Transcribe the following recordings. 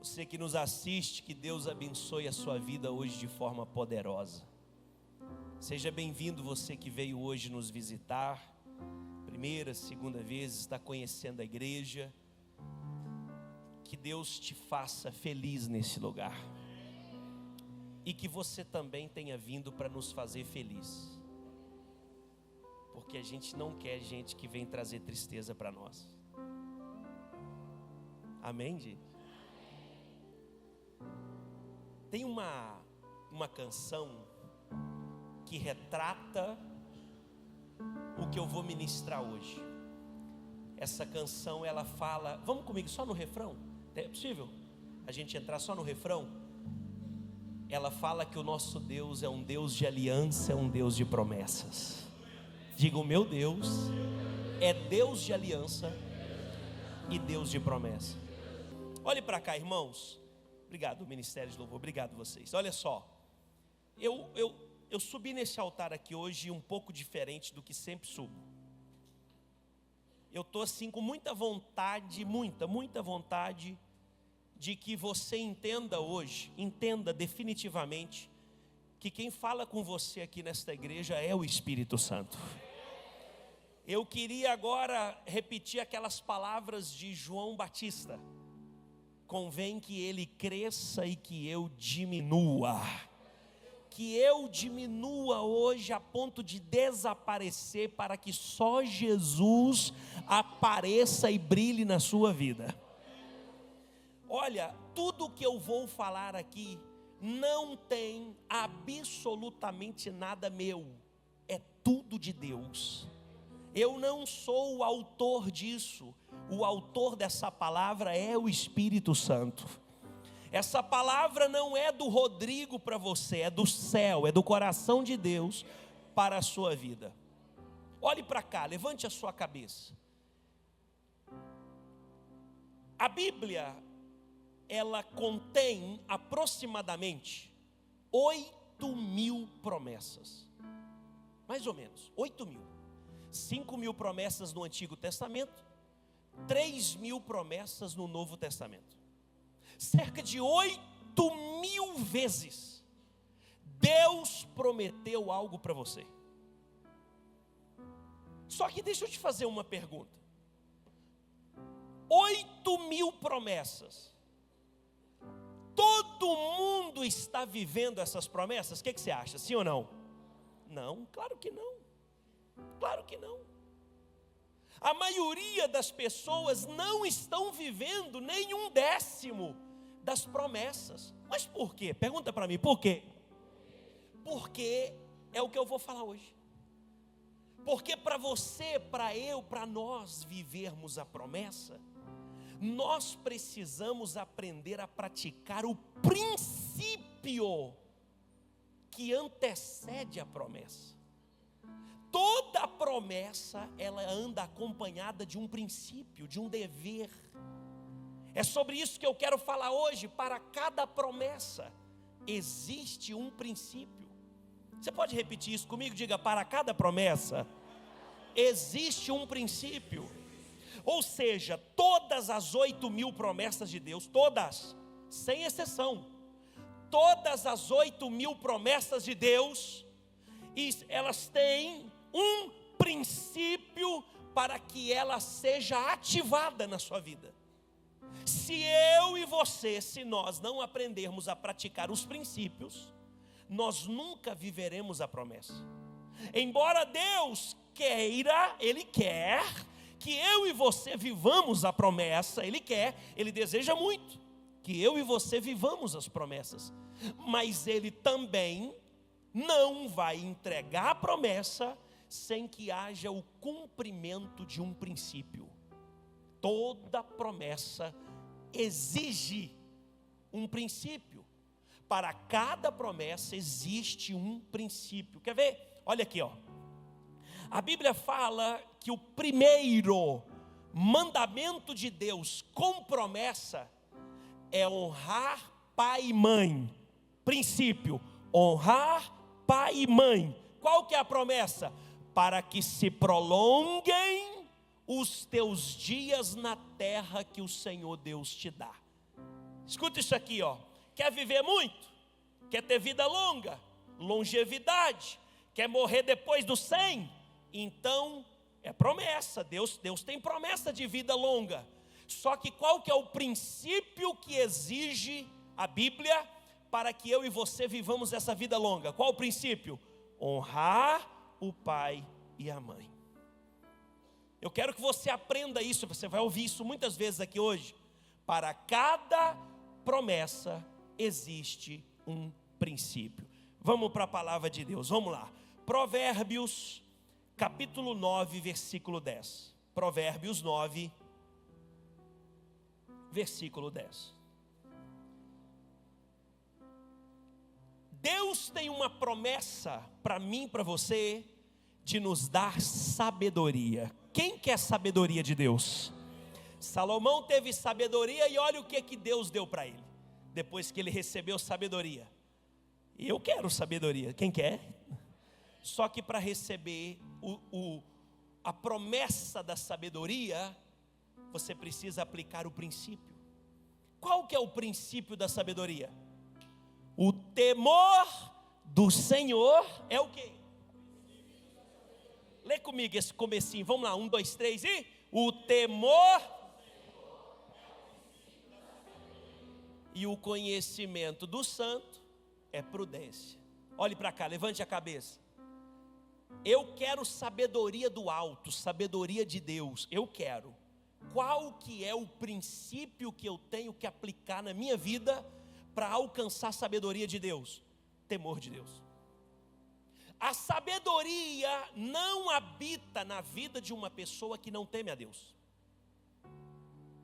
Você que nos assiste, que Deus abençoe a sua vida hoje de forma poderosa. Seja bem-vindo você que veio hoje nos visitar, primeira, segunda vez, está conhecendo a igreja. Que Deus te faça feliz nesse lugar. E que você também tenha vindo para nos fazer feliz. Porque a gente não quer gente que vem trazer tristeza para nós. Amém, gente? Tem uma canção que retrata o que eu vou ministrar hoje. Essa canção, ela fala... Vamos comigo só no refrão? É possível a gente entrar só no refrão? Ela fala que o nosso Deus é um Deus de aliança, é um Deus de promessas. Diga, o meu Deus é Deus de aliança e Deus de promessa. Olhe para cá, irmãos. Obrigado, Ministério de Louvor, obrigado vocês. Olha só, eu subi nesse altar aqui hoje um pouco diferente do que sempre subo. Eu estou assim com muita vontade, muita vontade de que você entenda hoje, entenda definitivamente que quem fala com você aqui nesta igreja é o Espírito Santo. Eu queria agora repetir aquelas palavras de João Batista. Convém que ele cresça e que eu diminua. Que eu diminua hoje a ponto de desaparecer, para que só Jesus apareça e brilhe na sua vida. Olha, tudo que eu vou falar aqui não tem absolutamente nada meu, é tudo de Deus. Eu não sou o autor disso, o autor dessa palavra é o Espírito Santo. Essa palavra não é do Rodrigo para você, é do céu, é do coração de Deus para a sua vida. Olhe para cá, levante a sua cabeça. A Bíblia, ela contém aproximadamente 8.000 promessas. Mais ou menos, 8.000. 5.000 promessas no Antigo Testamento, 3.000 promessas no Novo Testamento. Cerca de 8.000 vezes Deus prometeu algo para você. Só que deixa eu te fazer uma pergunta. 8.000 promessas. Todo mundo está vivendo essas promessas? O que você acha? Sim ou não? Não, claro que não. Claro que não. A maioria das pessoas não estão vivendo nem 1/10 das promessas. Mas por quê? Pergunta para mim, por quê? Porque é o que eu vou falar hoje. Porque para você, para eu, para nós vivermos a promessa, nós precisamos aprender a praticar o princípio que antecede a promessa. Toda promessa, ela anda acompanhada de um princípio, de um dever. É sobre isso que eu quero falar hoje. Para cada promessa existe um princípio. Você pode repetir isso comigo? Diga, para cada promessa existe um princípio. Ou seja, todas as 8.000 promessas de Deus, todas, sem exceção, todas as 8.000 promessas de Deus, elas têm um princípio para que ela seja ativada na sua vida. Se eu e você, se nós não aprendermos a praticar os princípios, nós nunca viveremos a promessa. Embora Deus queira, Ele quer que eu e você vivamos a promessa, Ele deseja muito que eu e você vivamos as promessas, mas Ele também não vai entregar a promessa sem que haja o cumprimento de um princípio. Toda promessa exige um princípio. Para cada promessa existe um princípio. Quer ver? Olha aqui, ó. A Bíblia fala que o primeiro mandamento de Deus com promessa é honrar pai e mãe. Princípio, honrar pai e mãe. Qual que é a promessa? Para que se prolonguem os teus dias na terra que o Senhor Deus te dá. Escuta isso aqui, ó. Quer viver muito? Quer ter vida longa? Longevidade? Quer morrer depois dos 100? Então, é promessa. Deus tem promessa de vida longa. Só que qual que é o princípio que exige a Bíblia para que eu e você vivamos essa vida longa? Qual o princípio? Honrar o pai e a mãe. Eu quero que você aprenda isso. Você vai ouvir isso muitas vezes aqui hoje. Para cada promessa existe um princípio. Vamos para a palavra de Deus, vamos lá. Provérbios, capítulo 9, versículo 10. Provérbios 9, versículo 10. Deus tem uma promessa para mim e para você, de nos dar sabedoria. Quem quer sabedoria de Deus? Salomão teve sabedoria e olha o que Deus deu para ele, depois que ele recebeu sabedoria. Eu quero sabedoria, quem quer? Só que para receber a promessa da sabedoria, você precisa aplicar o princípio. Qual que é o princípio da sabedoria? O temor do Senhor é o quê? Lê comigo esse comecinho, vamos lá, 1, 2, 3 e... O temor e o conhecimento do santo é prudência. Olhe para cá, levante a cabeça. Eu quero sabedoria do alto, sabedoria de Deus, eu quero. Qual que é o princípio que eu tenho que aplicar na minha vida para alcançar a sabedoria de Deus? Temor de Deus. A sabedoria não habita na vida de uma pessoa que não teme a Deus.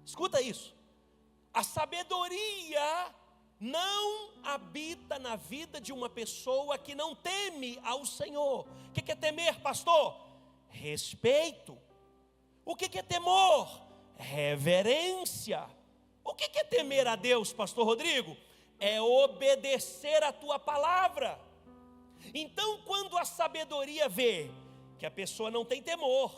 Escuta isso. A sabedoria não habita na vida de uma pessoa que não teme ao Senhor. O que é temer, pastor? Respeito. O que é temor? Reverência. O que é temer a Deus, pastor Rodrigo? É obedecer a tua palavra. Então, quando a sabedoria vê que a pessoa não tem temor,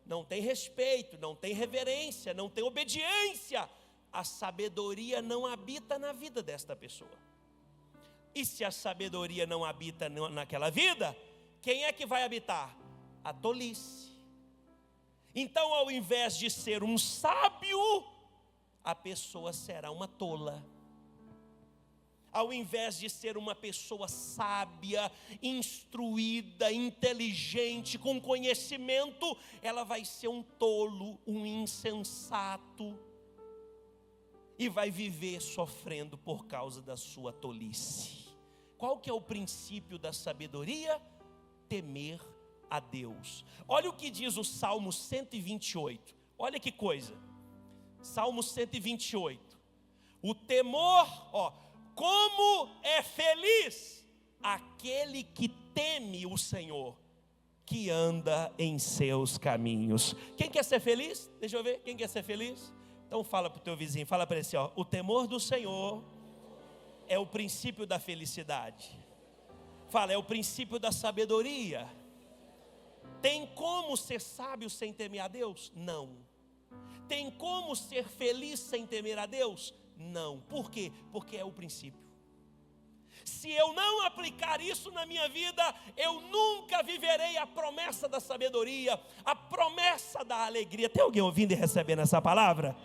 não tem respeito, não tem reverência, não tem obediência, a sabedoria não habita na vida desta pessoa. E se a sabedoria não habita naquela vida, quem é que vai habitar? A tolice. Então, ao invés de ser um sábio, a pessoa será uma tola. Ao invés de ser uma pessoa sábia, instruída, inteligente, com conhecimento, ela vai ser um tolo, um insensato, e vai viver sofrendo por causa da sua tolice. Qual que é o princípio da sabedoria? Temer a Deus. Olha o que diz o Salmo 128. Olha que coisa. Salmo 128. O temor, como é feliz aquele que teme o Senhor, que anda em seus caminhos. Quem quer ser feliz? Deixa eu ver, quem quer ser feliz? Então fala para o teu vizinho, fala para ele assim, o temor do Senhor é o princípio da felicidade. Fala, é o princípio da sabedoria. Tem como ser sábio sem temer a Deus? Não. Tem como ser feliz sem temer a Deus? Não. Por quê? Porque é o princípio. Se eu não aplicar isso na minha vida, eu nunca viverei a promessa da sabedoria, a promessa da alegria. Tem alguém ouvindo e recebendo essa palavra?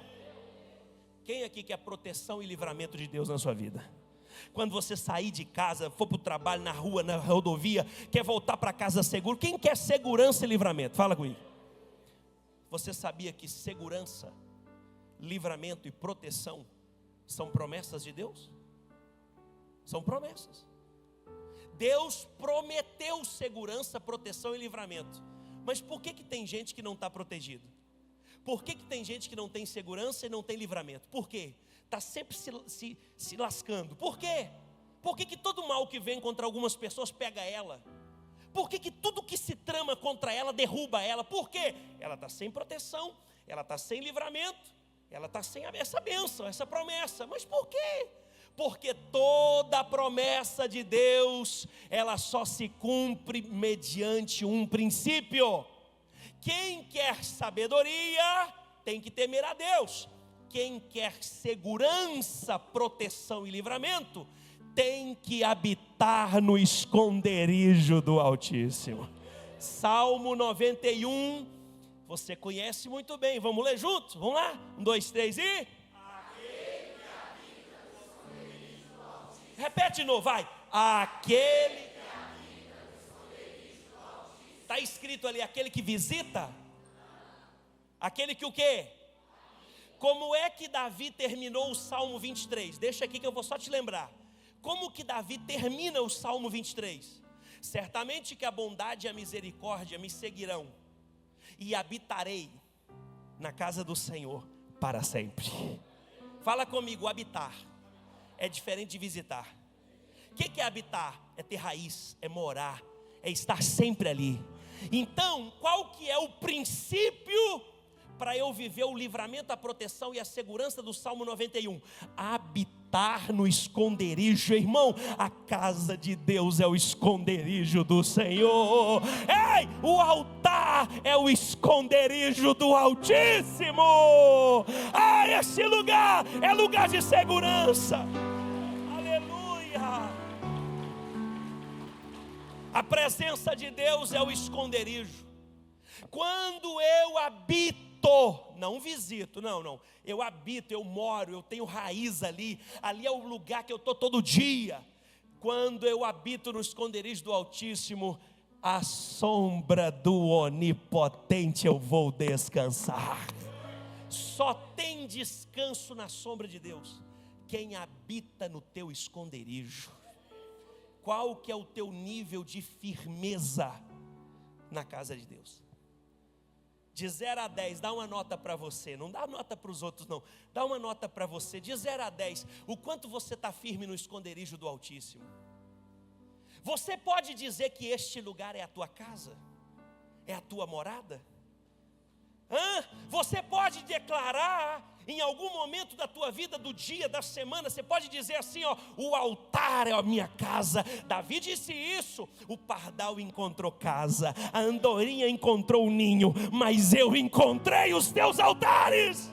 Quem aqui quer proteção e livramento de Deus na sua vida? Quando você sair de casa, for para o trabalho, na rua, na rodovia, quer voltar para casa seguro, quem quer segurança e livramento? Fala comigo. Você sabia que segurança, livramento e proteção são promessas de Deus? São promessas. Deus prometeu segurança, proteção e livramento. Mas por que tem gente que não está protegido? Por que tem gente que não tem segurança e não tem livramento? Por quê? Está sempre se lascando. Por quê? Por que todo mal que vem contra algumas pessoas pega ela? Por que tudo que se trama contra ela derruba ela? Por quê? Ela está sem proteção, ela está sem livramento, ela está sem essa bênção, essa promessa. Mas por quê? Porque toda a promessa de Deus, ela só se cumpre mediante um princípio. Quem quer sabedoria tem que temer a Deus. quem quer segurança, proteção e livramento, tem que habitar no esconderijo do Altíssimo. Salmo 91, você conhece muito bem, vamos ler juntos? Vamos lá? 1, 2, 3 e... Repete de novo, vai. Aquele... Está escrito ali, aquele que visita? Aquele que o quê? Como é que Davi terminou o Salmo 23? Deixa aqui que eu vou só te lembrar. Como que Davi termina o Salmo 23? Certamente que a bondade e a misericórdia me seguirão, e habitarei na casa do Senhor para sempre. Fala comigo, habitar é diferente de visitar. O que é habitar? É ter raiz, é morar, é estar sempre ali. Então, qual que é o princípio para eu viver o livramento, a proteção e a segurança do Salmo 91? Habitar no esconderijo, irmão. A casa de Deus é o esconderijo do Senhor. Ei, o altar é o esconderijo do Altíssimo. Esse lugar é lugar de segurança. Aleluia. A presença de Deus é o esconderijo. Quando eu habito, não visito, não, eu habito, eu moro, eu tenho raiz ali é o lugar que eu estou todo dia. Quando eu habito no esconderijo do Altíssimo, à sombra do Onipotente eu vou descansar. Só tem descanso na sombra de Deus quem habita no teu esconderijo. Qual que é o teu nível de firmeza na casa de Deus? De 0 a 10, dá uma nota para você, não dá nota para os outros não, dá uma nota para você, de 0 a 10, o quanto você está firme no esconderijo do Altíssimo. Você pode dizer que este lugar é a tua casa? É a tua morada? Você pode declarar em algum momento da tua vida, do dia, da semana, você pode dizer assim, o altar é a minha casa. Davi disse isso. O pardal encontrou casa, a andorinha encontrou o ninho, mas eu encontrei os teus altares.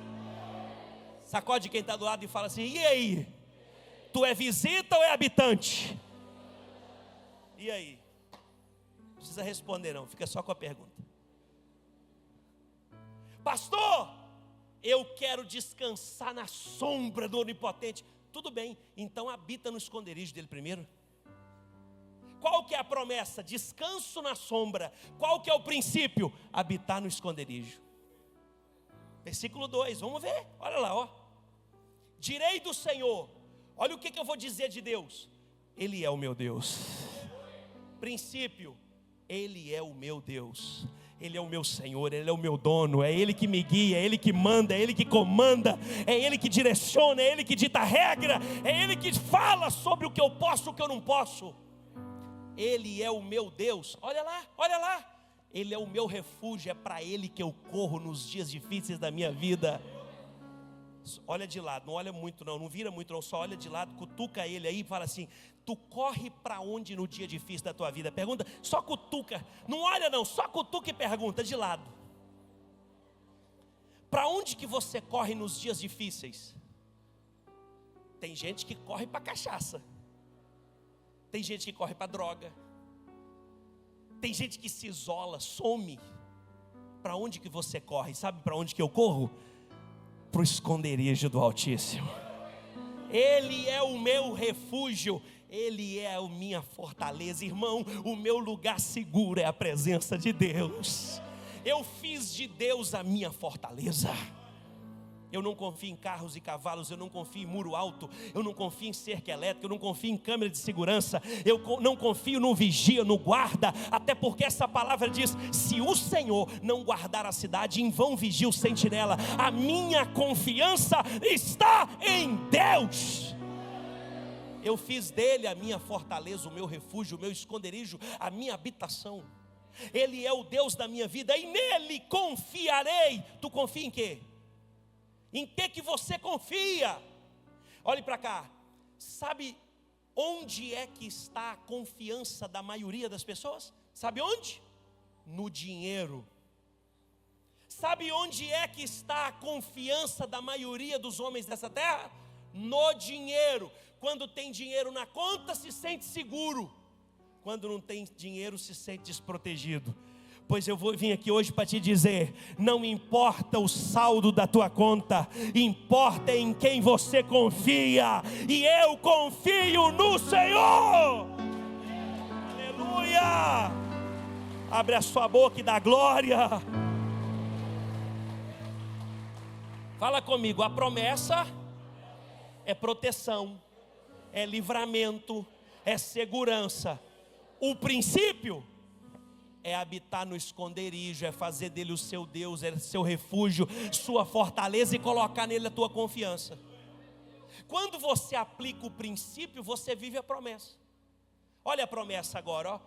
Sacode quem está do lado e fala assim: e aí? Tu é visita ou é habitante? E aí? Não precisa responder não, fica só com a pergunta. Pastor, eu quero descansar na sombra do Onipotente. Tudo bem, então habita no esconderijo dele primeiro. Qual que é a promessa? Descanso na sombra. Qual que é o princípio? Habitar no esconderijo. Versículo 2, vamos ver, olha lá, direi do Senhor, olha o que eu vou dizer de Deus: Ele é o meu Deus. Princípio, Ele é o meu Deus. Ele é o meu Senhor, Ele é o meu dono, é Ele que me guia, é Ele que manda, é Ele que comanda, é Ele que direciona, é Ele que dita a regra, é Ele que fala sobre o que eu posso, o que eu não posso. Ele é o meu Deus, olha lá, Ele é o meu refúgio, é para Ele que eu corro nos dias difíceis da minha vida. Olha de lado, não olha muito não vira muito não, só olha de lado, cutuca ele aí e fala assim: tu corre para onde no dia difícil da tua vida? Pergunta, só cutuca, não olha não, só cutuca e pergunta de lado. Para onde que você corre nos dias difíceis? Tem gente que corre para cachaça, tem gente que corre para droga, tem gente que se isola, some. Para onde que você corre? Sabe para onde que eu corro? Para o esconderijo do Altíssimo. Ele é o meu refúgio, Ele é a minha fortaleza. Irmão, o meu lugar seguro é a presença de Deus. Eu fiz de Deus a minha fortaleza. Eu não confio em carros e cavalos, eu não confio em muro alto, eu não confio em cerca elétrica, eu não confio em câmera de segurança, eu não confio no vigia, no guarda, até porque essa palavra diz: se o Senhor não guardar a cidade, em vão vigia o sentinela. A minha confiança está em Deus. Eu fiz dele a minha fortaleza, o meu refúgio, o meu esconderijo, a minha habitação. Ele é o Deus da minha vida e nele confiarei. Tu confia em quê? Em que você confia? Olhe para cá. Sabe onde é que está a confiança da maioria das pessoas? Sabe onde? No dinheiro. Sabe onde é que está a confiança da maioria dos homens dessa terra? No dinheiro. Quando tem dinheiro na conta, se sente seguro. Quando não tem dinheiro, se sente desprotegido. Pois eu vou vir aqui hoje para te dizer: não importa o saldo da tua conta, importa em quem você confia. E eu confio no Senhor. Aleluia! Abre a sua boca e dá glória. Fala comigo: a promessa é proteção, é livramento, é segurança. O princípio é habitar no esconderijo, é fazer dele o seu Deus, é seu refúgio, sua fortaleza, e colocar nele a tua confiança. Quando você aplica o princípio, você vive a promessa. Olha a promessa agora, ó.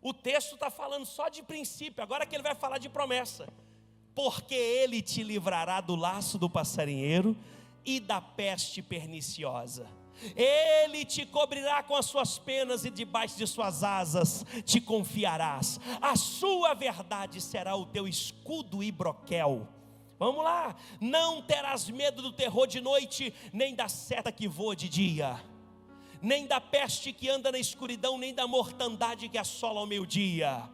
O texto está falando só de princípio, agora que ele vai falar de promessa. Porque ele te livrará do laço do passarinheiro e da peste perniciosa. Ele te cobrirá com as suas penas e debaixo de suas asas te confiarás. A sua verdade será o teu escudo e broquel. Vamos lá. Não terás medo do terror de noite, nem da seta que voa de dia, nem da peste que anda na escuridão, nem da mortandade que assola ao meio-dia.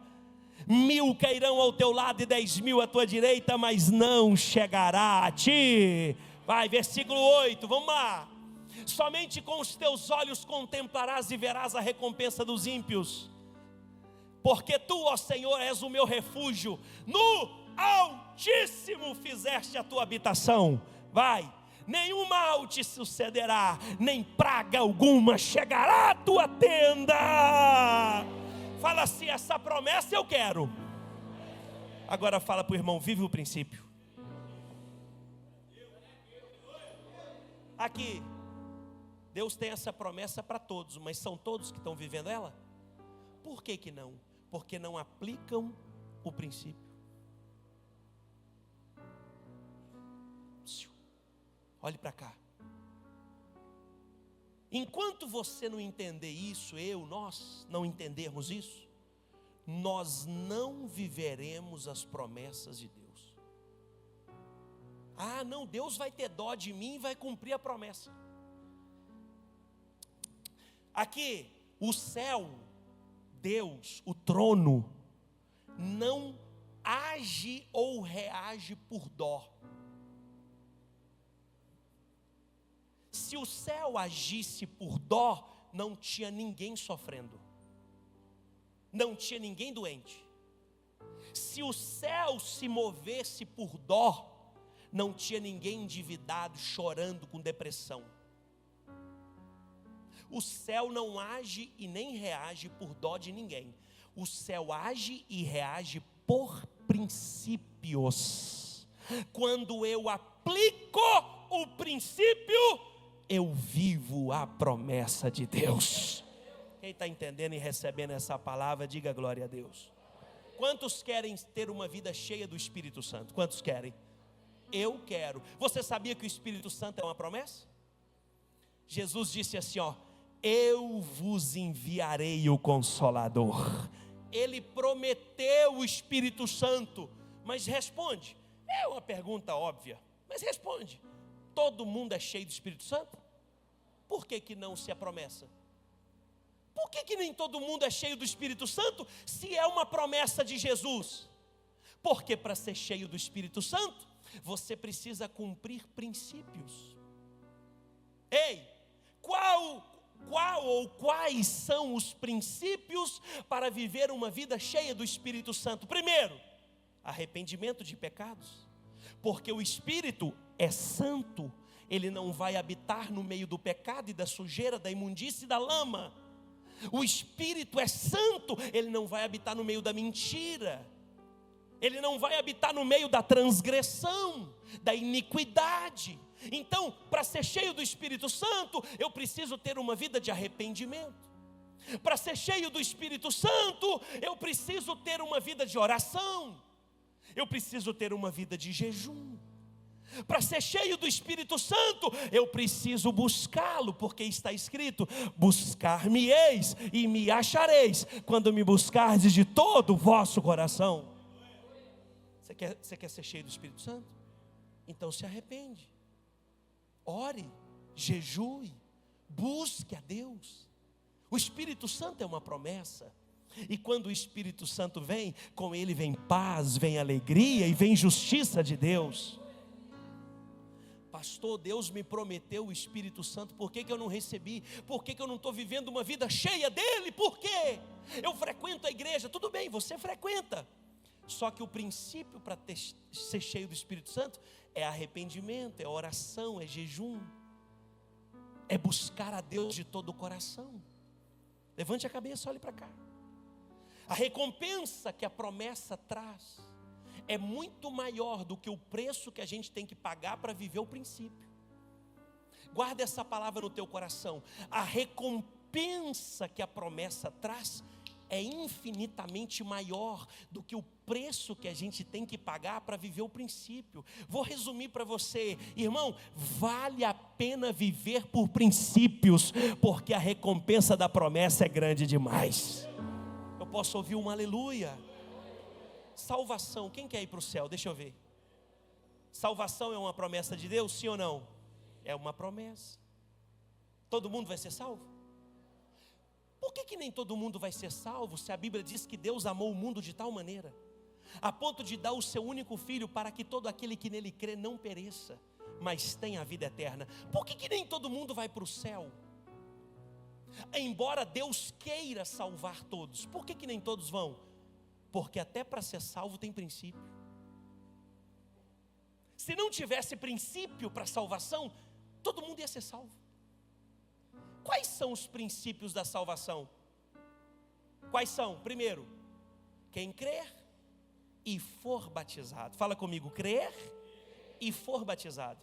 1000 cairão ao teu lado e 10.000 à tua direita, mas não chegará a ti. Vai, versículo 8, vamos lá. Somente com os teus olhos contemplarás e verás a recompensa dos ímpios. Porque tu, ó Senhor, és o meu refúgio, no Altíssimo fizeste a tua habitação. Vai, nenhum mal te sucederá, nem praga alguma chegará à tua tenda. Fala assim: essa promessa eu quero. Agora fala para o irmão: vive o princípio. Aqui, Deus tem essa promessa para todos, mas são todos que estão vivendo ela? Por que que não? Porque não aplicam o princípio. Olhe para cá. Enquanto você não entender isso, nós não entendermos isso, nós não viveremos as promessas de Deus. Ah, não, Deus vai ter dó de mim e vai cumprir a promessa. Aqui, o céu, Deus, o trono, não age ou reage por dó. Se o céu agisse por dó, não tinha ninguém sofrendo, não tinha ninguém doente. Se o céu se movesse por dó, não tinha ninguém endividado, chorando com depressão. O céu não age e nem reage por dó de ninguém. O céu age e reage por princípios. Quando eu aplico o princípio, eu vivo a promessa de Deus. Quem está entendendo e recebendo essa palavra, diga glória a Deus. Quantos querem ter uma vida cheia do Espírito Santo? Quantos querem? Eu quero. Você sabia que o Espírito Santo é uma promessa? Jesus disse assim, ó: eu vos enviarei o Consolador. Ele prometeu o Espírito Santo. Mas responde, é uma pergunta óbvia, mas responde: todo mundo é cheio do Espírito Santo? Por que que não, se é promessa? Por que que nem todo mundo é cheio do Espírito Santo, se é uma promessa de Jesus? Porque para ser cheio do Espírito Santo, você precisa cumprir princípios. Ei, quais são os princípios para viver uma vida cheia do Espírito Santo? Primeiro, arrependimento de pecados. Porque o Espírito é santo, ele não vai habitar no meio do pecado e da sujeira, da imundície e da lama. O Espírito é santo, ele não vai habitar no meio da mentira, ele não vai habitar no meio da transgressão, da iniquidade. Então, para ser cheio do Espírito Santo, eu preciso ter uma vida de arrependimento. Para ser cheio do Espírito Santo, eu preciso ter uma vida de oração. Eu preciso ter uma vida de jejum. Para ser cheio do Espírito Santo, eu preciso buscá-lo, porque está escrito: buscar-me-eis e me achareis, quando me buscardes de todo o vosso coração. Você quer ser cheio do Espírito Santo? Então se arrepende. Ore, jejue, busque a Deus. O Espírito Santo é uma promessa. E quando o Espírito Santo vem, com ele vem paz, vem alegria e vem justiça de Deus. Pastor, Deus me prometeu o Espírito Santo, por que eu não recebi? Por que eu não estou vivendo uma vida cheia dele? Por quê? Eu frequento a igreja, tudo bem, você frequenta. Só que o princípio para ser cheio do Espírito Santo é arrependimento, é oração, é jejum, é buscar a Deus de todo o coração. Levante a cabeça, olhe para cá. A recompensa que a promessa traz é muito maior do que o preço que a gente tem que pagar para viver o princípio. Guarda essa palavra no teu coração. A recompensa que a promessa traz é infinitamente maior do que o preço que a gente tem que pagar para viver o princípio. Vou resumir para você, irmão, vale a pena viver por princípios, porque a recompensa da promessa é grande demais. Eu posso ouvir um aleluia? Salvação, quem quer ir para o céu? Deixa eu ver. Salvação é uma promessa de Deus, sim ou não? É uma promessa. Todo mundo vai ser salvo? Por que nem todo mundo vai ser salvo, se a Bíblia diz que Deus amou o mundo de tal maneira, a ponto de dar o seu único filho, para que todo aquele que nele crê não pereça, mas tenha a vida eterna? Por que nem todo mundo vai para o céu? Embora Deus queira salvar todos, por que nem todos vão? Porque até para ser salvo tem princípio. Se não tivesse princípio para salvação, todo mundo ia ser salvo. Quais são os princípios da salvação? Quais são? Primeiro, quem crer e for batizado. Fala comigo, crer e for batizado.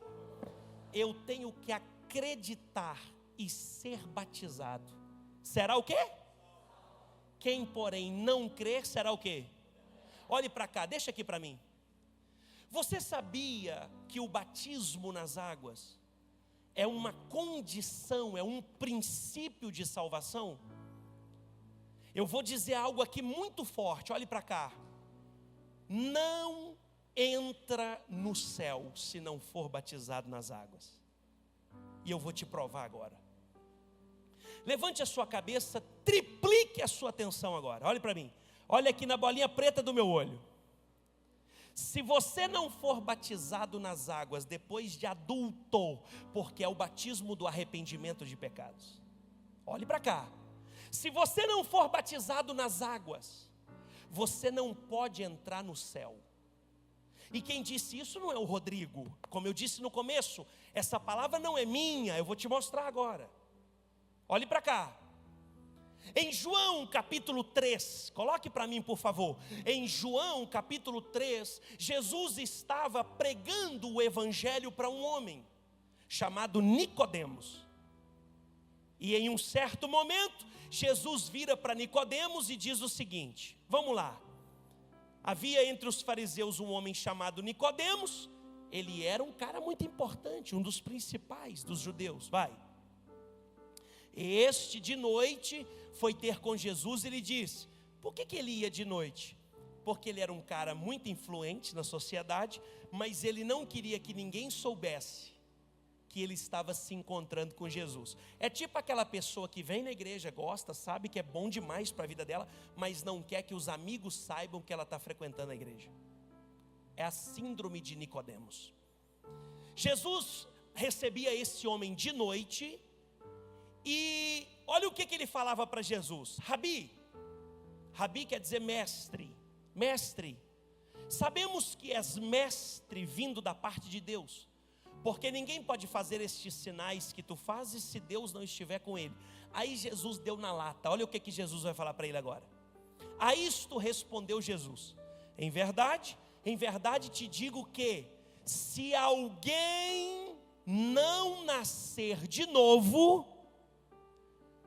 Eu tenho que acreditar e ser batizado. Será o quê? Quem, porém, não crer, será o quê? Olhe para cá, deixa aqui para mim. Você sabia que o batismo nas águas é uma condição, é um princípio de salvação? Eu vou dizer algo aqui muito forte, olhe para cá. Não entra no céu se não for batizado nas águas. E eu vou te provar agora. Levante a sua cabeça, triplique a sua atenção agora. Olhe para mim. Olha aqui na bolinha preta do meu olho. Se você não for batizado nas águas depois de adulto, porque é o batismo do arrependimento de pecados. Olhe para cá. Se você não for batizado nas águas, você não pode entrar no céu. E quem disse isso não é o Rodrigo. Como eu disse no começo, essa palavra não é minha, eu vou te mostrar agora. Olhe para cá. Em João capítulo 3, coloque para mim por favor. Em João capítulo 3, Jesus estava pregando o evangelho para um homem chamado Nicodemos. E em um certo momento, Jesus vira para Nicodemos e diz o seguinte: vamos lá. Havia entre os fariseus um homem chamado Nicodemos. Ele era um cara muito importante, um dos principais dos judeus. Este de noite foi ter com Jesus e lhe disse: por que ele ia de noite? Porque ele era um cara muito influente na sociedade, mas ele não queria que ninguém soubesse que ele estava se encontrando com Jesus. É tipo aquela pessoa que vem na igreja, gosta, sabe que é bom demais para a vida dela, mas não quer que os amigos saibam que ela está frequentando a igreja. É a síndrome de Nicodemos. Jesus recebia esse homem de noite. E olha o que ele falava para Jesus: Rabi. Rabi quer dizer mestre. Mestre, sabemos que és mestre vindo da parte de Deus, porque ninguém pode fazer estes sinais que tu fazes se Deus não estiver com ele. Aí Jesus deu na lata. Olha o que Jesus vai falar para ele agora. A isto respondeu Jesus: em verdade te digo que se alguém não nascer de novo,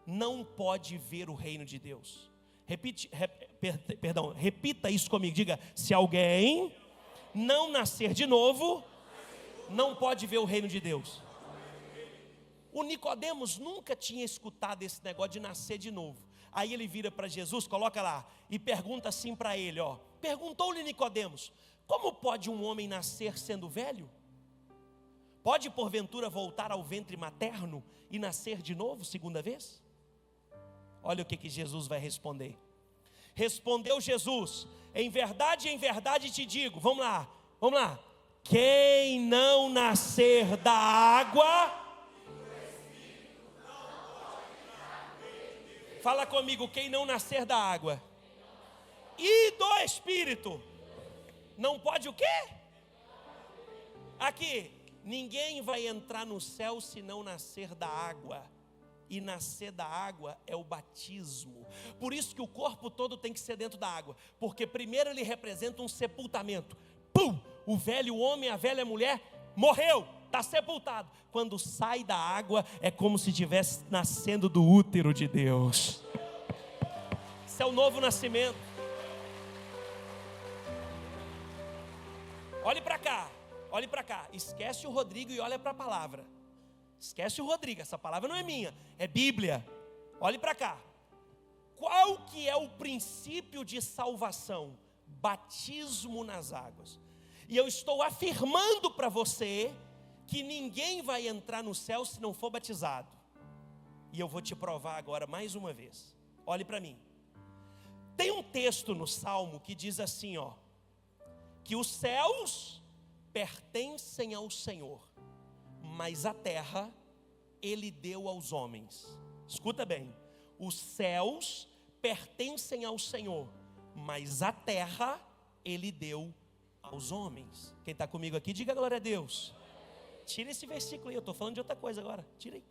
não pode ver o reino de Deus. Repita isso comigo, diga: se alguém não nascer de novo, não pode ver o reino de Deus. O Nicodemos nunca tinha escutado esse negócio de nascer de novo. Aí ele vira para Jesus, coloca lá, e pergunta assim para ele, perguntou-lhe Nicodemos: Como pode um homem nascer sendo velho? Pode porventura voltar ao ventre materno e nascer de novo, segunda vez? Olha o que Jesus vai responder. Respondeu Jesus: em verdade te digo. Vamos lá. Quem não nascer da água, fala comigo, quem não nascer da água e do Espírito, não pode o quê? Aqui, ninguém vai entrar no céu se não nascer da água. E nascer da água é o batismo. Por isso que o corpo todo tem que ser dentro da água. Porque primeiro ele representa um sepultamento. Pum! O velho homem, a velha mulher morreu, está sepultado. Quando sai da água é como se estivesse nascendo do útero de Deus. Isso é o novo nascimento. Olhe para cá. Esquece o Rodrigo e olha para a palavra. Esquece o Rodrigo, essa palavra não é minha, é Bíblia. Olhe para cá. Qual que é o princípio de salvação? Batismo nas águas. E eu estou afirmando para você que ninguém vai entrar no céu se não for batizado. E eu vou te provar agora mais uma vez. Olhe para mim. Tem um texto no Salmo que diz assim, que os céus pertencem ao Senhor, mas a terra Ele deu aos homens. Escuta bem, os céus pertencem ao Senhor, mas a terra Ele deu aos homens. Quem está comigo aqui, diga glória a Deus. Tira esse versículo aí, eu estou falando de outra coisa agora. Tira aí.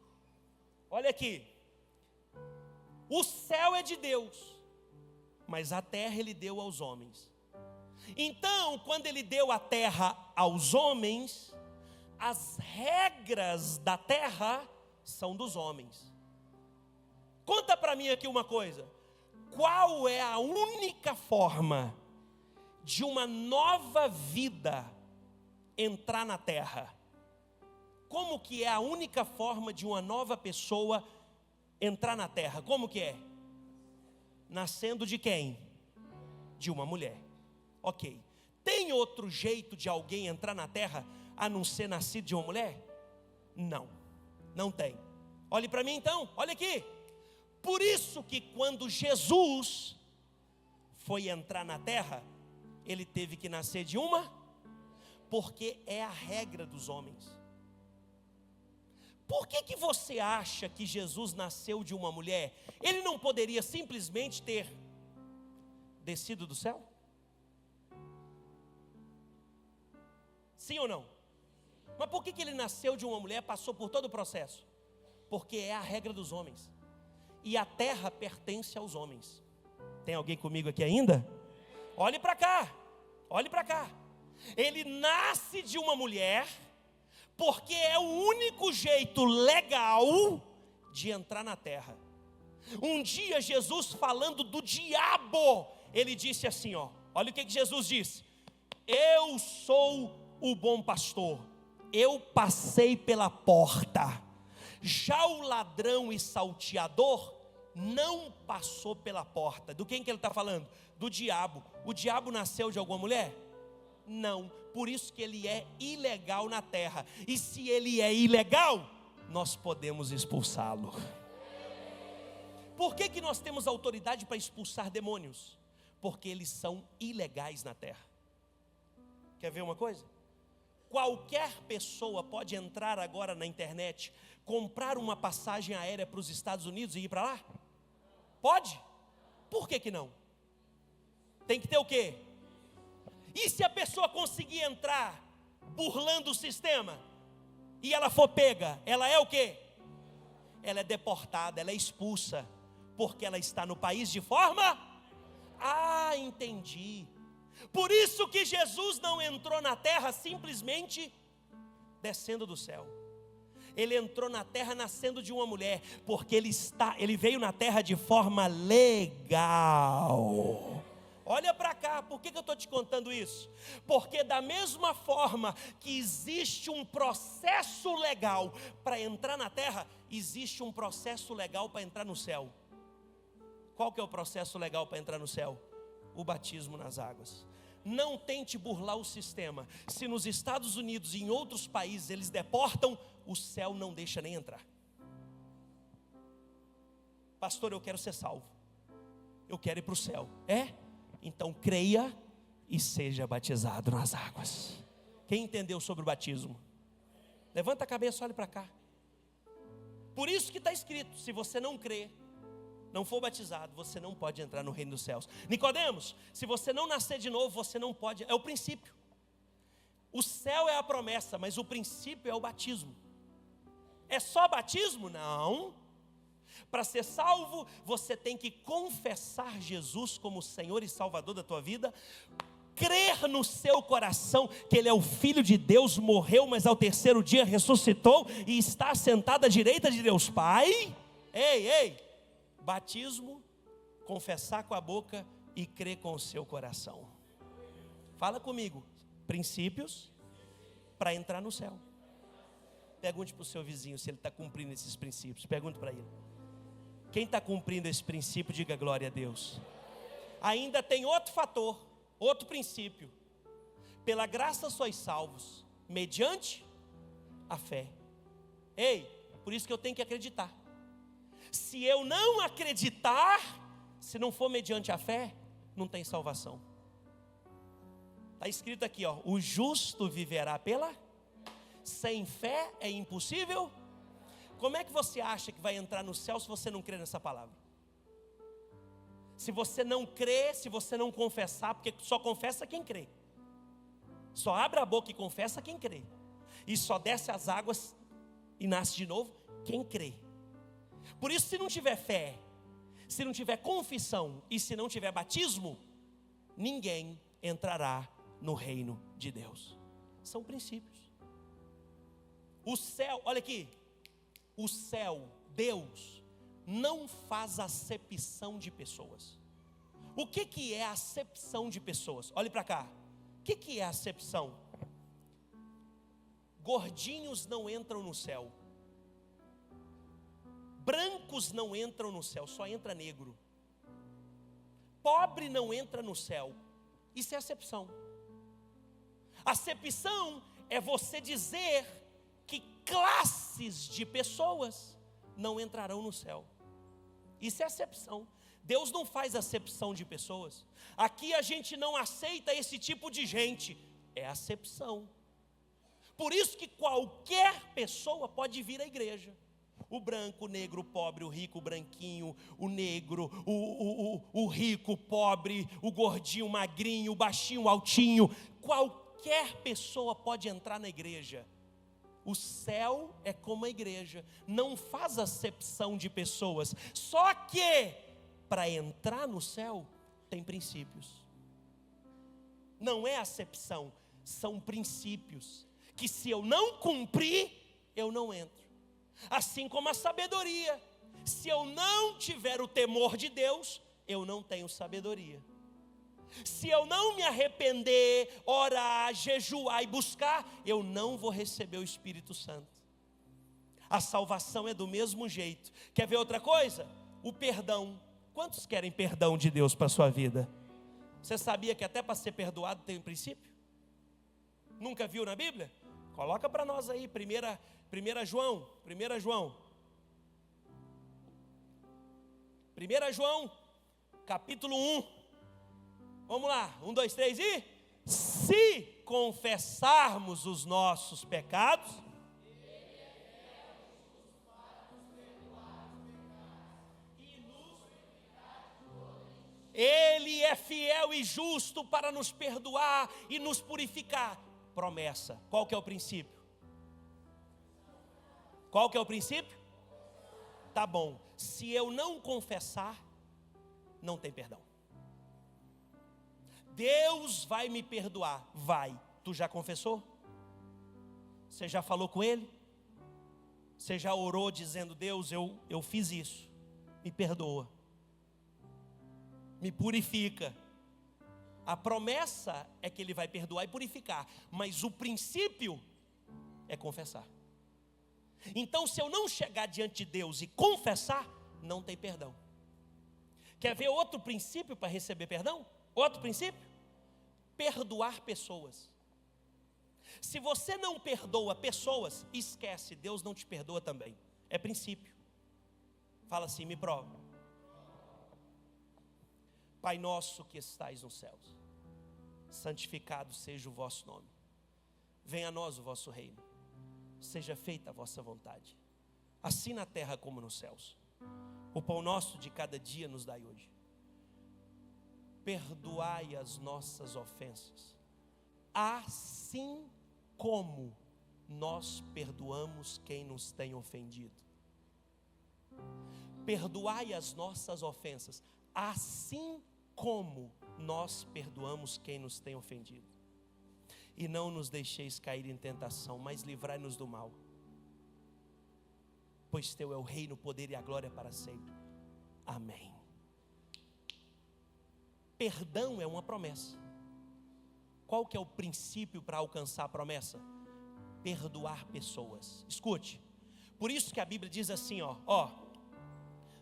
Olha aqui. O céu é de Deus, mas a terra Ele deu aos homens. Então, quando Ele deu a terra aos homens, as regras da terra são dos homens. Conta para mim aqui uma coisa. Qual é a única forma de uma nova vida entrar na terra? Como que é a única forma de uma nova pessoa entrar na terra? Como que é? Nascendo de quem? De uma mulher. Ok. Tem outro jeito de alguém entrar na terra a não ser nascido de uma mulher? Não tem. Olhe para mim então, olha aqui. Por isso que quando Jesus foi entrar na terra, Ele teve que nascer de uma, porque é a regra dos homens. Por que você acha que Jesus nasceu de uma mulher? Ele não poderia simplesmente ter descido do céu? Sim ou não? Mas por que ele nasceu de uma mulher, passou por todo o processo? Porque é a regra dos homens. E a terra pertence aos homens. Tem alguém comigo aqui ainda? Olhe para cá. Ele nasce de uma mulher, porque é o único jeito legal de entrar na terra. Um dia Jesus falando do diabo, Ele disse assim, olha o que Jesus disse. Eu sou o bom pastor, eu passei pela porta. Já o ladrão e salteador não passou pela porta. Do quem que ele está falando? Do diabo. O diabo nasceu de alguma mulher? Não. Por isso que ele é ilegal na terra. E se ele é ilegal, nós podemos expulsá-lo. Por que nós temos autoridade para expulsar demônios? Porque eles são ilegais na terra. Quer ver uma coisa? Qualquer pessoa pode entrar agora na internet, comprar uma passagem aérea para os Estados Unidos e ir para lá? Pode? Por que não? Tem que ter o quê? E se a pessoa conseguir entrar burlando o sistema e ela for pega, ela é o quê? Ela é deportada, ela é expulsa, porque ela está no país de forma? Entendi. Por isso que Jesus não entrou na terra simplesmente descendo do céu. Ele entrou na terra nascendo de uma mulher, porque ele veio na terra de forma legal. Olha para cá, por que eu estou te contando isso? Porque da mesma forma que existe um processo legal para entrar na terra, existe um processo legal para entrar no céu. Qual que é o processo legal para entrar no céu? O batismo nas águas. não tente burlar o sistema. Se nos Estados Unidos e em outros países eles deportam, o céu não deixa nem entrar. Pastor, eu quero ser salvo. Eu quero ir para o céu. Então creia e seja batizado nas águas. Quem entendeu sobre o batismo? Levanta a cabeça, olhe para cá. Por isso que está escrito, se você não crê, não for batizado, você não pode entrar no reino dos céus. Nicodemos, se você não nascer de novo, você não pode, é o princípio. O céu é a promessa, mas o princípio é o batismo. É só batismo? Não. Para ser salvo, você tem que confessar Jesus como Senhor e Salvador da tua vida, crer no seu coração que Ele é o Filho de Deus, morreu, mas ao terceiro dia ressuscitou e está sentado à direita de Deus Pai. Batismo, confessar com a boca e crer com o seu coração. Fala comigo, princípios para entrar no céu. Pergunte para o seu vizinho se ele está cumprindo esses princípios. Pergunte para ele. Quem está cumprindo esse princípio, diga glória a Deus. Ainda tem outro fator, outro princípio. Pela graça sois salvos, mediante a fé. Por isso que eu tenho que acreditar. Se eu não acreditar, se não for mediante a fé, não tem salvação. Está escrito aqui, o justo viverá pela... Sem fé é impossível. Como é que você acha que vai entrar no céu se você não crê nessa palavra? Se você não crê, se você não confessar, porque só confessa quem crê. Só abre a boca e confessa quem crê. E só desce as águas e nasce de novo quem crê. Por isso, se não tiver fé, se não tiver confissão e se não tiver batismo, ninguém entrará no reino de Deus. São princípios. O céu, olha aqui, o céu, Deus, não faz acepção de pessoas. O que é acepção de pessoas? Olhe para cá, o que é acepção? Gordinhos não entram no céu. Brancos não entram no céu, só entra negro. Pobre não entra no céu. Isso é acepção. Acepção é você dizer que classes de pessoas não entrarão no céu. Isso é acepção. Deus não faz acepção de pessoas. Aqui a gente não aceita esse tipo de gente. É acepção. Por isso que qualquer pessoa pode vir à igreja. O branco, o negro, o pobre, o rico, o branquinho, o negro, o rico, o pobre, o gordinho, o magrinho, o baixinho, o altinho. Qualquer pessoa pode entrar na igreja. O céu é como a igreja, não faz acepção de pessoas. Só que, para entrar no céu, tem princípios. Não é acepção, são princípios. Que se eu não cumprir, eu não entro. Assim como a sabedoria. Se eu não tiver o temor de Deus, eu não tenho sabedoria. Se eu não me arrepender, orar, jejuar e buscar, eu não vou receber o Espírito Santo. A salvação é do mesmo jeito. Quer ver outra coisa? O perdão. Quantos querem perdão de Deus para a sua vida? Você sabia que até para ser perdoado tem um princípio? Nunca viu na Bíblia? Coloca para nós aí, 1 João, capítulo 1. Vamos lá, 1, 2, 3 e... Se confessarmos os nossos pecados, Ele é fiel e justo para nos perdoar e nos purificar. Promessa. Qual que é o princípio? Qual que é o princípio? Tá bom. Se eu não confessar, não tem perdão. Deus vai me perdoar. Vai. Tu já confessou? Você já falou com Ele? Você já orou dizendo: Deus, eu fiz isso, me perdoa, me purifica. A promessa é que Ele vai perdoar e purificar, mas o princípio é confessar. Então, se eu não chegar diante de Deus e confessar, não tem perdão. Quer ver outro princípio para receber perdão? Outro princípio? perdoar pessoas. Se você não perdoa pessoas, esquece, Deus não te perdoa também. É princípio. Fala assim, me prova. Pai nosso que estais nos céus, santificado seja o vosso nome. Venha a nós o vosso reino. Seja feita a vossa vontade, assim na terra como nos céus. O pão nosso de cada dia nos dai hoje. Perdoai as nossas ofensas, assim como nós perdoamos quem nos tem ofendido. Perdoai as nossas ofensas, assim como nós perdoamos quem nos tem ofendido. E não nos deixeis cair em tentação, mas livrai-nos do mal. Pois teu é o reino, o poder e a glória para sempre. Amém. Perdão é uma promessa. Qual que é o princípio para alcançar a promessa? Perdoar pessoas. Escute. Por isso que a Bíblia diz assim,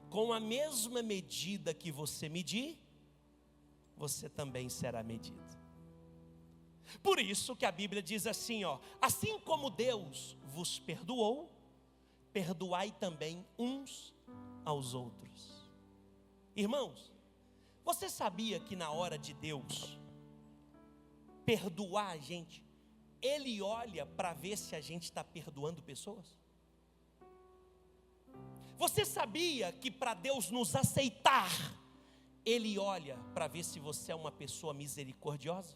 com a mesma medida que você medir, você também será medido. Por isso que a Bíblia diz assim, assim como Deus vos perdoou, perdoai também uns aos outros. Irmãos, você sabia que na hora de Deus perdoar a gente, Ele olha para ver se a gente está perdoando pessoas? Você sabia que para Deus nos aceitar, Ele olha para ver se você é uma pessoa misericordiosa?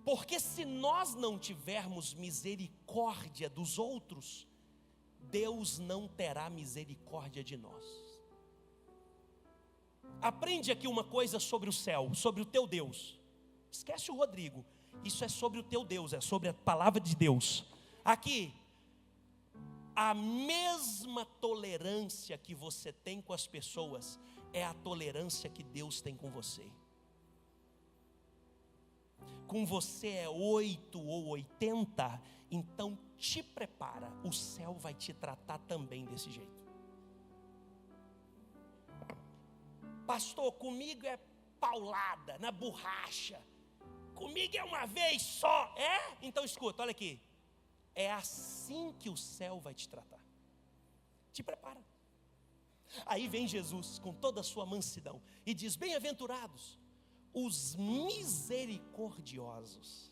Porque se nós não tivermos misericórdia dos outros, Deus não terá misericórdia de nós. Aprende aqui uma coisa sobre o céu, sobre o teu Deus. Esquece o Rodrigo, isso é sobre o teu Deus, é sobre a palavra de Deus. Aqui, a mesma tolerância que você tem com as pessoas, é a tolerância que Deus tem com você. Com você é 8 ou 80, então te prepara, o céu vai te tratar também desse jeito. Pastor, comigo é paulada, na borracha, comigo é uma vez só, Então escuta, olha aqui, é assim que o céu vai te tratar, te prepara. Aí vem Jesus com toda a sua mansidão e diz, bem-aventurados os misericordiosos.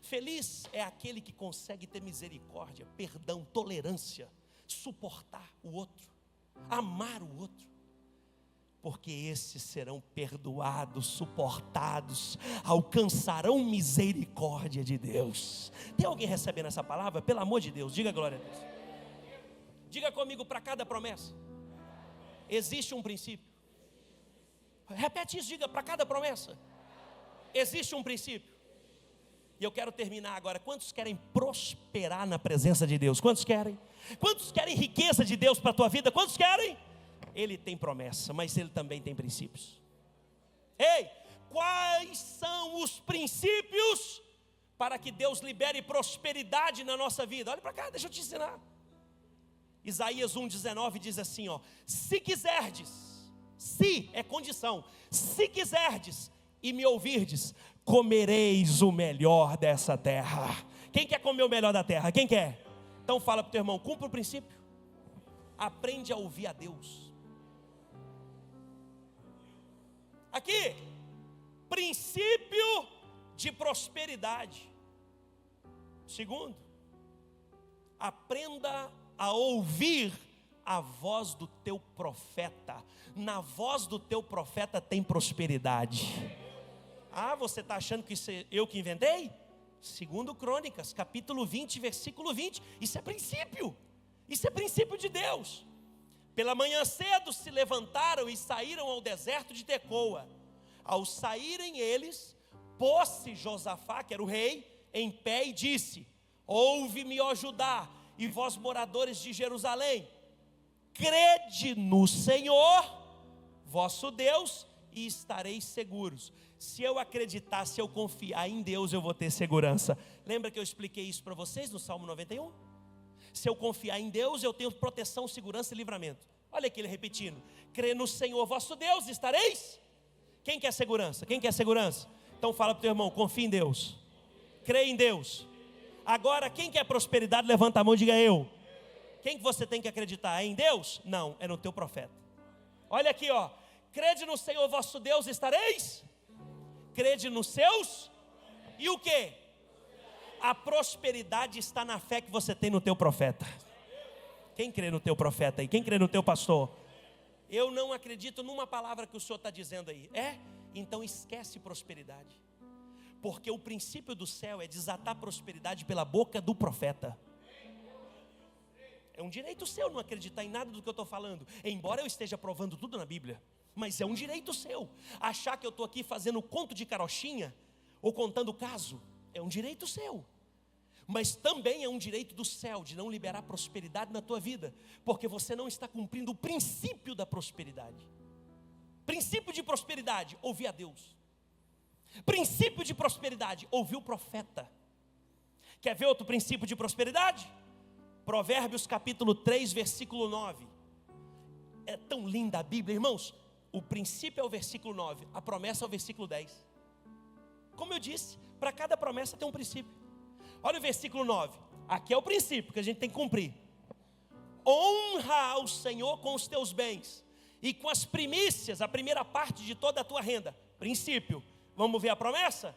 Feliz é aquele que consegue ter misericórdia, perdão, tolerância, suportar o outro, amar o outro, porque esses serão perdoados, suportados, alcançarão misericórdia de Deus. Tem alguém recebendo essa palavra? Pelo amor de Deus, diga glória a Deus. Diga comigo, para cada promessa existe um princípio. Repete isso, diga, para cada promessa existe um princípio. E eu quero terminar agora. Quantos querem prosperar na presença de Deus? Quantos querem? Quantos querem riqueza de Deus para a tua vida? Quantos querem? Ele tem promessa, mas Ele também tem princípios. Ei, quais são os princípios para que Deus libere prosperidade na nossa vida? Olha para cá, deixa eu te ensinar. Isaías 1,19 diz assim, se quiserdes, se é condição, se quiserdes e me ouvirdes, comereis o melhor dessa terra. Quem quer comer o melhor da terra? Quem quer? Então fala para o teu irmão, cumpra o princípio. Aprende a ouvir a Deus. Aqui, princípio de prosperidade. Segundo, aprenda a ouvir a voz do teu profeta. Na voz do teu profeta tem prosperidade. Você está achando que isso é eu que inventei? 2 Crônicas, capítulo 20, versículo 20. Isso é princípio. Isso é princípio de Deus. Pela manhã cedo se levantaram e saíram ao deserto de Tecoa. Ao saírem eles, pôs-se Josafá, que era o rei, em pé e disse: ouve-me, ó Judá, e vós moradores de Jerusalém, crede no Senhor, vosso Deus, e estareis seguros. Se eu acreditar, se eu confiar em Deus, eu vou ter segurança. Lembra que eu expliquei isso para vocês no Salmo 91? Se eu confiar em Deus, eu tenho proteção, segurança e livramento. Olha aqui ele repetindo: crê no Senhor vosso Deus, estareis. Quem quer segurança? Quem quer segurança? Então fala para o teu irmão, confia em Deus, crê em Deus. Agora, quem quer prosperidade, levanta a mão e diga eu. Quem que você tem que acreditar? É em Deus? Não, é no teu profeta. Olha aqui, ó. Crede no Senhor vosso Deus, estareis. Crede nos seus. E o quê? A prosperidade está na fé que você tem no teu profeta. Quem crê no teu profeta aí? Quem crê no teu pastor? Eu não acredito numa palavra que o Senhor está dizendo aí. Então esquece prosperidade. Porque o princípio do céu é desatar prosperidade pela boca do profeta. É um direito seu não acreditar em nada do que eu estou falando. Embora eu esteja provando tudo na Bíblia. Mas é um direito seu. Achar que eu estou aqui fazendo conto de carochinha ou contando caso. É um direito seu. Mas também é um direito do céu de não liberar prosperidade na tua vida. Porque você não está cumprindo o princípio da prosperidade. Princípio de prosperidade, ouvir a Deus. Princípio de prosperidade, ouvir o profeta. Quer ver outro princípio de prosperidade? Provérbios capítulo 3, versículo 9. É tão linda a Bíblia, irmãos. O princípio é o versículo 9, a promessa é o versículo 10. Como eu disse, para cada promessa tem um princípio. Olha o versículo 9. Aqui é o princípio que a gente tem que cumprir. Honra ao Senhor com os teus bens e com as primícias, a primeira parte de toda a tua renda. Princípio. Vamos ver a promessa?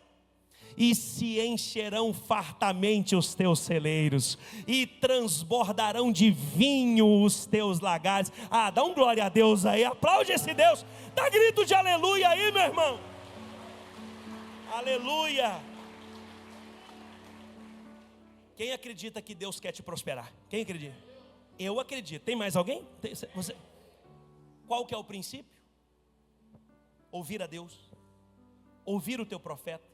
E se encherão fartamente os teus celeiros, e transbordarão de vinho os teus lagares. Dá um glória a Deus aí, aplaude esse Deus, dá grito de aleluia aí, meu irmão. Aleluia. Quem acredita que Deus quer te prosperar? Quem acredita? Eu acredito. Tem mais alguém? Você? Qual que é o princípio? Ouvir a Deus. Ouvir o teu profeta,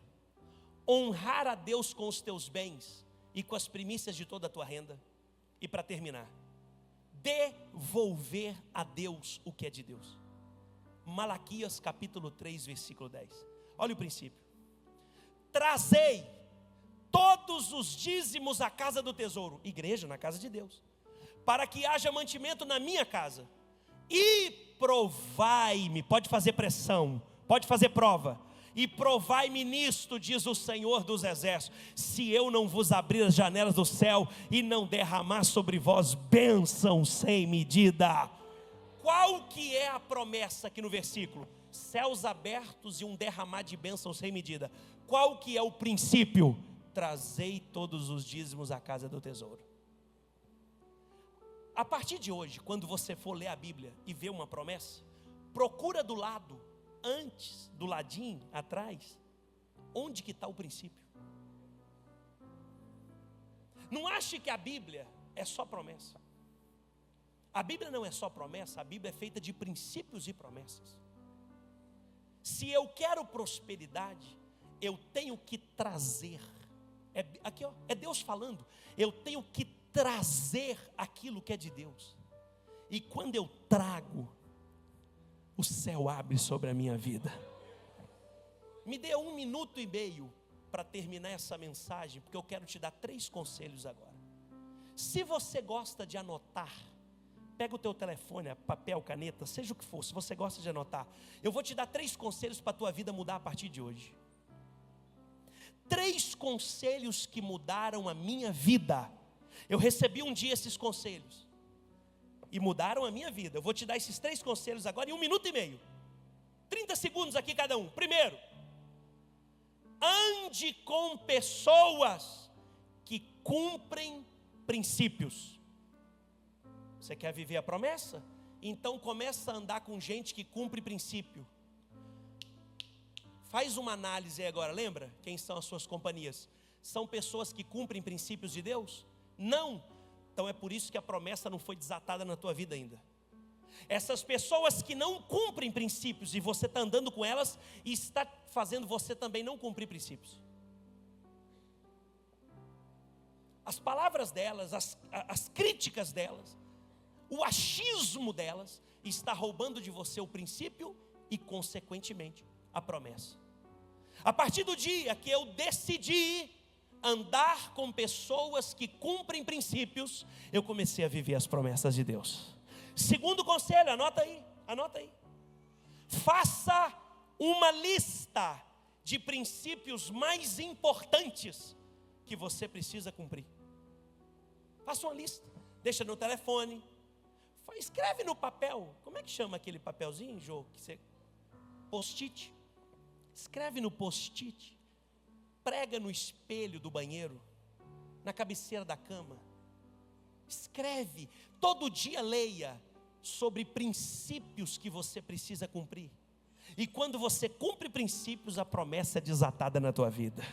honrar a Deus com os teus bens e com as primícias de toda a tua renda. E para terminar, devolver a Deus o que é de Deus. Malaquias capítulo 3, versículo 10. Olha o princípio. Trazei todos os dízimos à casa do tesouro, igreja, na casa de Deus, para que haja mantimento na minha casa. E provai-me, pode fazer pressão, pode fazer prova. E provai-me nisto, diz o Senhor dos Exércitos, se eu não vos abrir as janelas do céu e não derramar sobre vós bênção sem medida. Qual que é a promessa aqui no versículo? Céus abertos e um derramar de bênção sem medida. Qual que é o princípio? Trazei todos os dízimos à casa do tesouro. A partir de hoje, quando você for ler a Bíblia e ver uma promessa, procura do lado, antes, do ladinho, atrás, onde que está o princípio. Não ache que a Bíblia é só promessa. A Bíblia não é só promessa, a Bíblia é feita de princípios e promessas. Se eu quero prosperidade, eu tenho que trazer. Aqui ó, é Deus falando. Eu tenho que trazer aquilo que é de Deus. E quando eu trago, o céu abre sobre a minha vida. Me dê 1 minuto e meio para terminar essa mensagem, porque eu quero te dar 3 conselhos agora. Se você gosta de anotar, pega o teu telefone, papel, caneta, seja o que for, se você gosta de anotar, eu vou te dar 3 conselhos para a tua vida mudar a partir de hoje. 3 conselhos que mudaram a minha vida. Eu recebi um dia esses conselhos e mudaram a minha vida. Eu vou te dar esses 3 conselhos agora em 1 minuto e meio. 30 segundos aqui cada um. Primeiro, ande com pessoas que cumprem princípios. Você quer viver a promessa? Então começa a andar com gente que cumpre princípio. Faz uma análise aí agora, lembra? Quem são as suas companhias? São pessoas que cumprem princípios de Deus? Não. Então é por isso que a promessa não foi desatada na tua vida ainda. Essas pessoas que não cumprem princípios e você está andando com elas, e está fazendo você também não cumprir princípios. As palavras delas, as críticas delas, o achismo delas, está roubando de você o princípio e consequentemente a promessa. A partir do dia que eu decidi andar com pessoas que cumprem princípios, eu comecei a viver as promessas de Deus. Segundo conselho, anota aí. Faça uma lista de princípios mais importantes que você precisa cumprir. Faça uma lista, deixa no telefone, escreve no papel. Como é que chama aquele papelzinho, Jô? Post-it. Escreve no post-it, prega no espelho do banheiro, na cabeceira da cama. Escreve, todo dia leia sobre princípios que você precisa cumprir. E quando você cumpre princípios, a promessa é desatada na tua vida.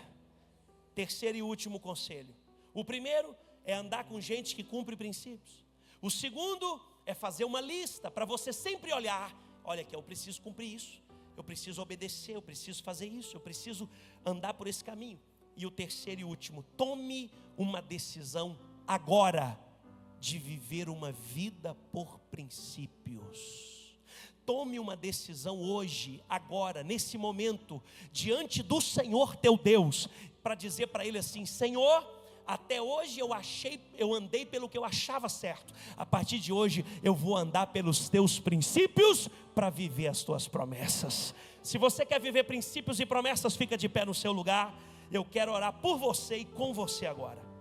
Terceiro e último conselho. O primeiro é andar com gente que cumpre princípios. O segundo é fazer uma lista para você sempre olhar. Olha aqui, eu preciso cumprir isso, eu preciso obedecer, eu preciso fazer isso, eu preciso andar por esse caminho. E o terceiro e último, tome uma decisão agora de viver uma vida por princípios. Tome uma decisão hoje, agora, nesse momento, diante do Senhor teu Deus, para dizer para Ele assim: Senhor, até hoje eu andei pelo que eu achava certo. A partir de hoje eu vou andar pelos teus princípios para viver as tuas promessas. Se você quer viver princípios e promessas, fica de pé no seu lugar. Eu quero orar por você e com você agora.